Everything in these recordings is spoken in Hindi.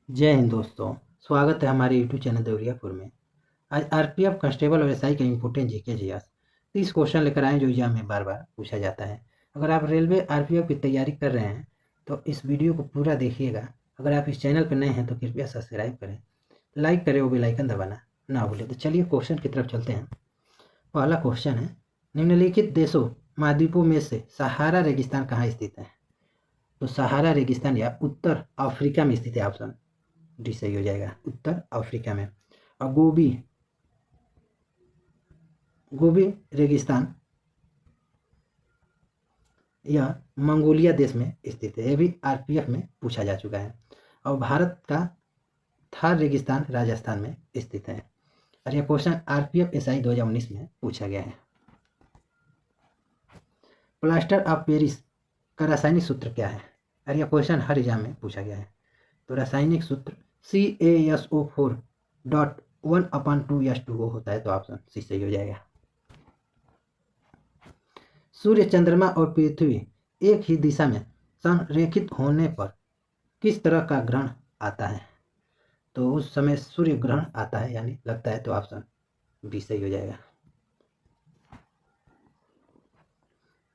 जय हिंद दोस्तों। स्वागत है हमारे यूट्यूब चैनल देवरियापुर में। आज आरपीएफ कांस्टेबल और एसआई का इम्पोर्टेंट जीके जीएस 30 क्वेश्चन लेकर आए जो एग्जाम में बार बार पूछा जाता है। अगर आप रेलवे आरपीएफ की तैयारी कर रहे हैं तो इस वीडियो को पूरा देखिएगा। अगर आप इस चैनल पर नए हैं तो कृपया सब्सक्राइब करें, लाइक करें और बेल आइकन दबाना ना भूलें। तो चलिए क्वेश्चन की तरफ चलते हैं। पहला क्वेश्चन है, निम्नलिखित देशों महाद्वीपों में से सहारा रेगिस्तान कहाँ स्थित है? तो सहारा रेगिस्तान या उत्तर अफ्रीका में स्थित है। ऑप्शन डी सही हो जाएगा, उत्तर अफ्रीका में। और गोबी गोबी रेगिस्तान यह मंगोलिया देश में स्थित है। यह भी आरपीएफ में पूछा जा चुका है। और भारत का थार रेगिस्तान राजस्थान में स्थित है। और यह क्वेश्चन आरपीएफ एसआई 2019 में पूछा गया है। प्लास्टर ऑफ पेरिस का रासायनिक सूत्र क्या है? और यह क्वेश्चन हर एग्जाम में पूछा गया है। तो रासायनिक सूत्र CaSO4.1/2S2O होता है। तो ऑप्शन सी सही हो जाएगा। सूर्य, चंद्रमा और पृथ्वी एक ही दिशा में संरेखित होने पर किस तरह का ग्रहण आता है? तो उस समय सूर्य ग्रहण आता है यानी लगता है। तो ऑप्शन बी सही हो जाएगा।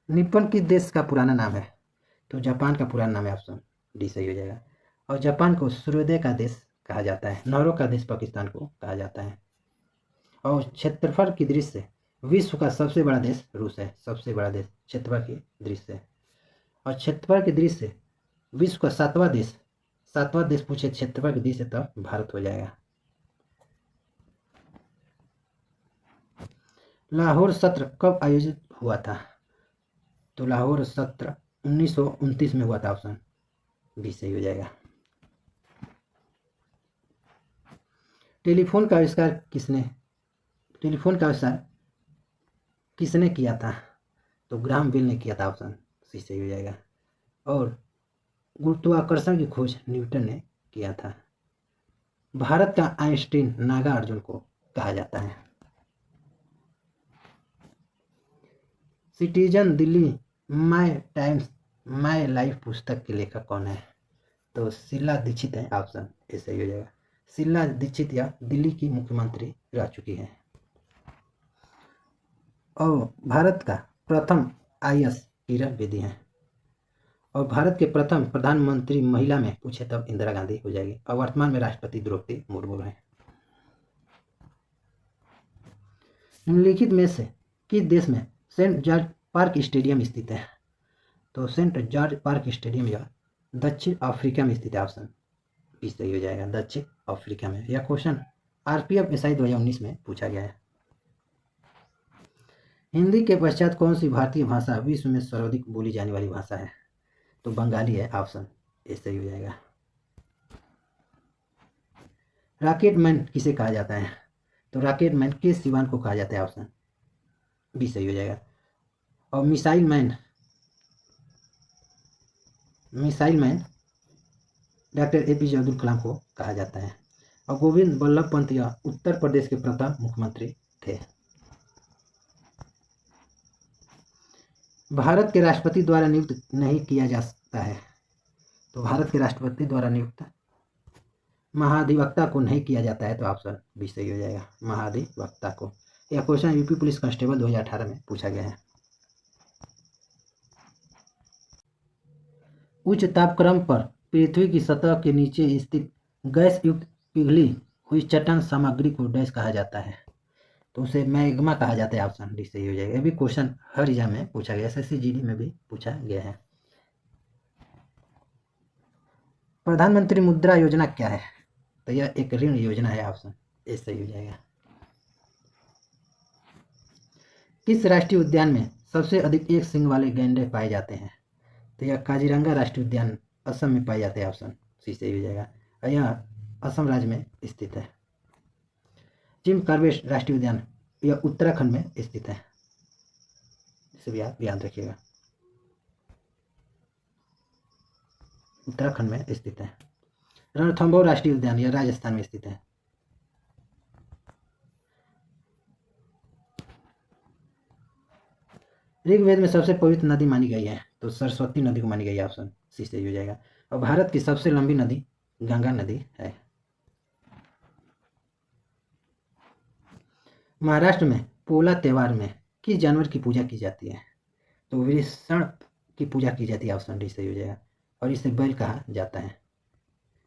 निप्पन किस देश का पुराना नाम है? तो जापान का पुराना नाम है। ऑप्शन डी सही हो जाएगा। और जापान को सूर्योदय का देश कहा जाता है। नहरों का देश पाकिस्तान को कहा जाता है। और क्षेत्रफल की दृष्टि से विश्व का सबसे बड़ा देश रूस है। सबसे बड़ा देश क्षेत्रफल की दृष्टि से। और क्षेत्रफल की दृष्टि से विश्व का सातवां देश पूछे क्षेत्रफल की दृष्टि से तब भारत हो जाएगा। लाहौर सत्र कब आयोजित हुआ था? तो लाहौर सत्र 1929 में हुआ था। ऑप्शन बी सही हो जाएगा। टेलीफोन का आविष्कार किसने किया था? तो ग्राहम बेल ने किया था। ऑप्शन सी सही हो जाएगा। और गुरुत्वाकर्षण की खोज न्यूटन ने किया था। भारत का आइंस्टीन नागार्जुन को कहा जाता है। Citizen Delhi my times my life पुस्तक के लेखक कौन है? तो शीला दीक्षित है। ऑप्शन ए सही हो जाएगा। शीला दीक्षित या दिल्ली की मुख्यमंत्री रह चुकी है। और भारत का प्रथम आईएएस किरण बेदी हैं। और भारत के प्रथम प्रधानमंत्री महिला में पूछे तब इंदिरा गांधी हो जाएगी। और वर्तमान में राष्ट्रपति द्रौपदी मुर्मू हैं। निम्नलिखित में से किस देश में सेंट जॉर्ज पार्क स्टेडियम स्थित है? तो सेंट जॉर्ज पार्क स्टेडियम यह दक्षिण अफ्रीका में स्थित है। ऑप्शन बी सही हो जाएगा, दक्षिण अफ्रीका में। यह क्वेश्चन आरपीएफ एसआई 2019 में पूछा गया है। हिंदी के पश्चात कौन सी भारतीय भाषा विश्व में सर्वाधिक बोली जाने वाली भाषा है? तो बंगाली है। ऑप्शन ए सही हो जाएगा। रॉकेटमैन किसे कहा जाता है? तो रॉकेटमैन के सिवान को कहा जाता है। ऑप्शन बी सही हो जाएगा। और missile man doctor APJ Abdul Kalam को कहा जाता है। और गोविंद बल्लभ पंत यह उत्तर प्रदेश के प्रथम मुख्यमंत्री थे। भारत के राष्ट्रपति द्वारा नियुक्त नहीं किया जा सकता है। तो भारत के राष्ट्रपति द्वारा नियुक्त महाधिवक्ता को नहीं किया जाता है। तो ऑप्शन बी सही हो जाएगा, महाधिवक्ता को। यह क्वेश्चन यूपी पुलिस कांस्टेबल 2018 में पूछा गया है। उच्च तापक्रम पर पृथ्वी की सतह के नीचे स्थित गैस युक्त पिघली हुई चट्टान सामग्री को डैश कहा जाता है? तो उसे मैग्मा कहा जाता है। ऑप्शन डी सही हो जाएगा। यह भी क्वेश्चन हर एग्जाम में पूछा गया, एसएससी जीडी में भी पूछा गया है। प्रधानमंत्री मुद्रा योजना क्या है? तो यह एक ऋण योजना है। ऑप्शन ए सही हो जाएगा। किस राष्ट्रीय उद्यान में सबसे अधिक एक सींग वाले गैंडे पाए जाते हैं? तो यह काजीरंगा राष्ट्रीय उद्यान असम में पाए जाते हैं। ऑप्शन सी सही हो जाएगा। और यह असम राज्य में स्थित है। जिम कॉर्बेट राष्ट्रीय उद्यान यह उत्तराखंड में स्थित है। इसे भी आप याद रखिएगा, उत्तराखंड में स्थित है। रणथंभौर राष्ट्रीय उद्यान यह राजस्थान में स्थित है। ऋग्वेद में सबसे पवित्र नदी मानी गई है? तो सरस्वती नदी को मानी गई है। ऑप्शन सी सही हो जाएगा। और भारत की सबसे लंबी नदी गंगा नदी है। महाराष्ट्र में पोला त्यौहार में किस जानवर की पूजा की जाती है? तो वृषण की पूजा की जाती है, ऑप्शन डी सही हो जाएगा, और इसे बैल कहा जाता है।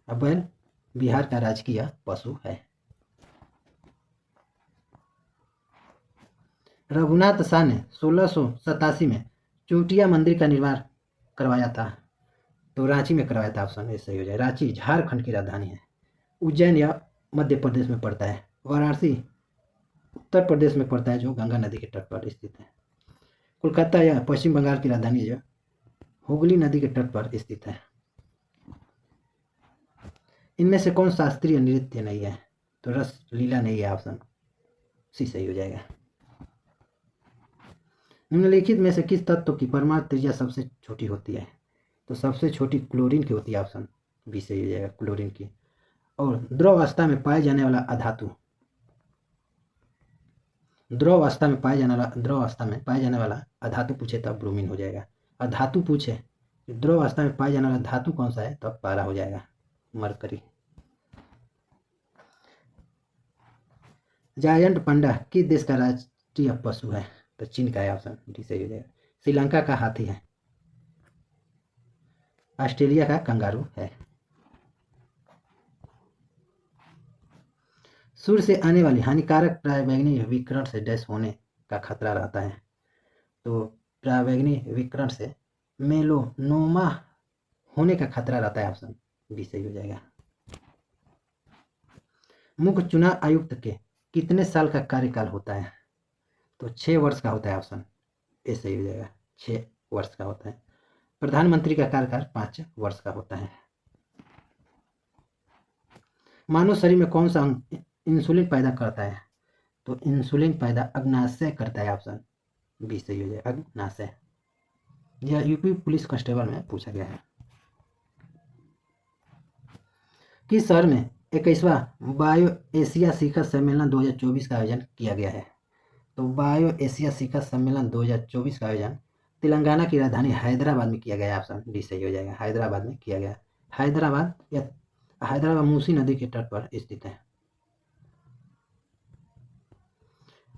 अब बैल बिहार का राजकीय पशु है। रघुनाथ शाह ने 1687 में चूटिया मंदिर का निर्माण करवाया था, तो रांची में करवाया था, ऑप्शन ए सही हो जाएगा। रांची झारखंड की राजधानी है। उज्जैन या मध्य प्रदेश में पड़ता है। वाराणसी उत्तर प्रदेश में पड़ता है, जो गंगा नदी के तट पर स्थित है। कोलकाता या पश्चिम बंगाल की राजधानी है, जो हुगली नदी के तट पर स्थित है। इनमें से कौन शास्त्रीय नृत्य नहीं है? तो रस लीला नहीं है, ऑप्शन सी सही हो जाएगा। निम्नलिखित में से किस तत्व की परमाणु त्रिज्या सबसे छोटी होती है? तो सबसे छोटी क्लोरीन की होती है, ऑप्शन बी सही हो जाएगा, क्लोरीन की। और द्रव अवस्था में पाए जाने वाला अधातु, द्रव अवस्था में पाए जाने वाला अधातु पूछे तब ब्रोमीन हो जाएगा। अधातु पूछे द्रव अवस्था में पाए जाने वाला धातु कौन सा है, तब पारा हो जाएगा, मरकरी। जायंट पांडा किस देश का राष्ट्रीय पशु है? तो चीन का है, ऑप्शन डी सही हो जाएगा। श्रीलंका का हाथी है। ऑस्ट्रेलिया का कंगारू है। सूर्य से आने वाली हानिकारक पराबैंगनी विकिरण से डैश होने का खतरा रहता है। तो पराबैंगनी विकिरण से मेलानोमा होने का खतरा रहता है, ऑप्शन बी सही हो जाएगा। मुख्य चुनाव आयुक्त के कितने साल का कार्यकाल होता है? तो 6 वर्ष का होता है, ऑप्शन ए सही हो जाएगा, 6 वर्ष का होता है। प्रधानमंत्री का कार्यकाल 5 वर्ष का होता है। मानव शरीर में कौन सा अंग इंसुलिन पैदा करता है? तो इंसुलिन पैदा अग्नाशय करता है, ऑप्शन बी सही हो जाएगा, अग्नाशय। यह यूपी पुलिस कांस्टेबल में पूछा गया है। किस शहर में 21वां बायो एशिया शिखर सम्मेलन 2024 का आयोजन किया गया है? तो बायो एशिया शिखर सम्मेलन 2024 का आयोजन तेलंगाना की राजधानी हैदराबाद में किया गया, ऑप्शन डी सही हो जाएगा, हैदराबाद में किया गया। हैदराबाद मूसी नदी के तट पर स्थित है।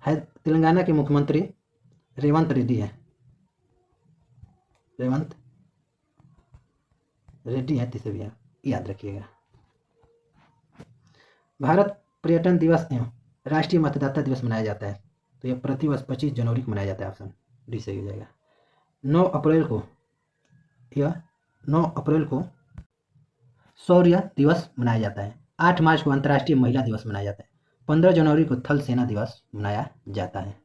तेलंगाना के मुख्यमंत्री रेवंत रेड्डी है, रेवंत रेड्डी है, तिसे भी याद रखिएगा। भारत पर्यटन दिवस एवं राष्ट्रीय मतदाता दिवस मनाया जाता है, तो यह प्रतिवर्ष 25 जनवरी को मनाया जाता है, ऑप्शन डी सही हो जाएगा। 9 अप्रैल को शौर्य दिवस मनाया जाता है। 8 मार्च को अंतर्राष्ट्रीय महिला दिवस मनाया जाता है। 15 जनवरी को थल सेना दिवस मनाया जाता है।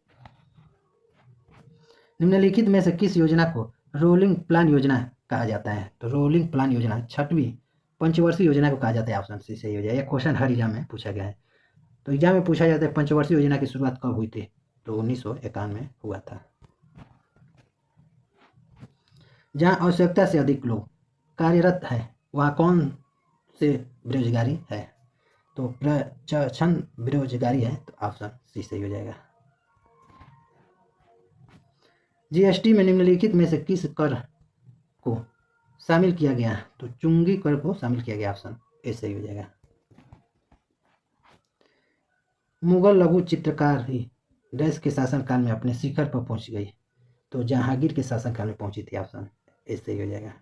निम्नलिखित में से किस योजना को रोलिंग प्लान योजना कहा जाता है? तो रोलिंग प्लान योजना 6वीं पंचवर्षीय योजना को कहा जाता है, ऑप्शन सी सही हो जाएगा। क्वेश्चन हर एग्जाम में पूछा गया है। तो एग्जाम में पूछा जाता है पंचवर्षीय योजना की शुरुआत कब हुई थी? तो 1951 में हुआ था। जहां आवश्यकता से अधिक लोग कार्यरत है, वहाँ कौन से बेरोजगारी है? तो प्रच्छन्न बेरोजगारी है, तो ऑप्शन सी सही हो जाएगा। जीएसटी में निम्नलिखित में से किस कर को शामिल किया गया? तो चुंगी कर को शामिल किया गया, ऑप्शन ए सही हो जाएगा। मुगल लघु चित्रकारी डैश के शासनकाल में अपने शिखर पर पहुंच गई? तो जहांगीर के शासनकाल में पहुंची थी, ऑप्शन ए सही हो जाएगा।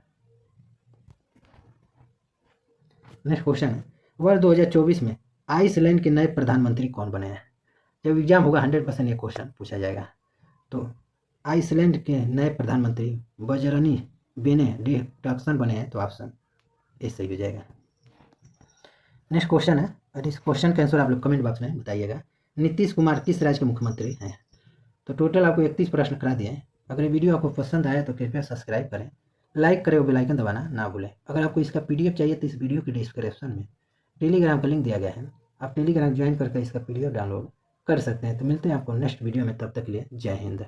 नेक्स्ट क्वेश्चन है, वर्ष 2024 में आइसलैंड के नए प्रधानमंत्री कौन बने हैं? जब एग्जाम होगा 100% ये क्वेश्चन पूछा जाएगा। तो आइसलैंड के नए प्रधानमंत्री बजरनी बेनेडिक्टसन बने हैं, तो ऑप्शन ए सही हो जाएगा। नेक्स्ट क्वेश्चन है, और इस क्वेश्चन का आंसर आप लोग कमेंट बॉक्स में बताइएगा। नीतीश कुमार किस राज्य के मुख्यमंत्री हैं? तो टोटल आपको 31 प्रश्न करा दिए हैं। अगर ये वीडियो आपको पसंद आया तो कृपया सब्सक्राइब करें, लाइक करें और बेल आइकन दबाना ना भूलें। अगर आपको इसका PDF चाहिए तो इस वीडियो के डिस्क्रिप्शन में टेलीग्राम का लिंक दिया गया है, आप टेलीग्राम ज्वाइन करके इसका PDF डाउनलोड कर सकते हैं। तो मिलते हैं आपको नेक्स्ट वीडियो में, तब तक के लिए जय हिंद।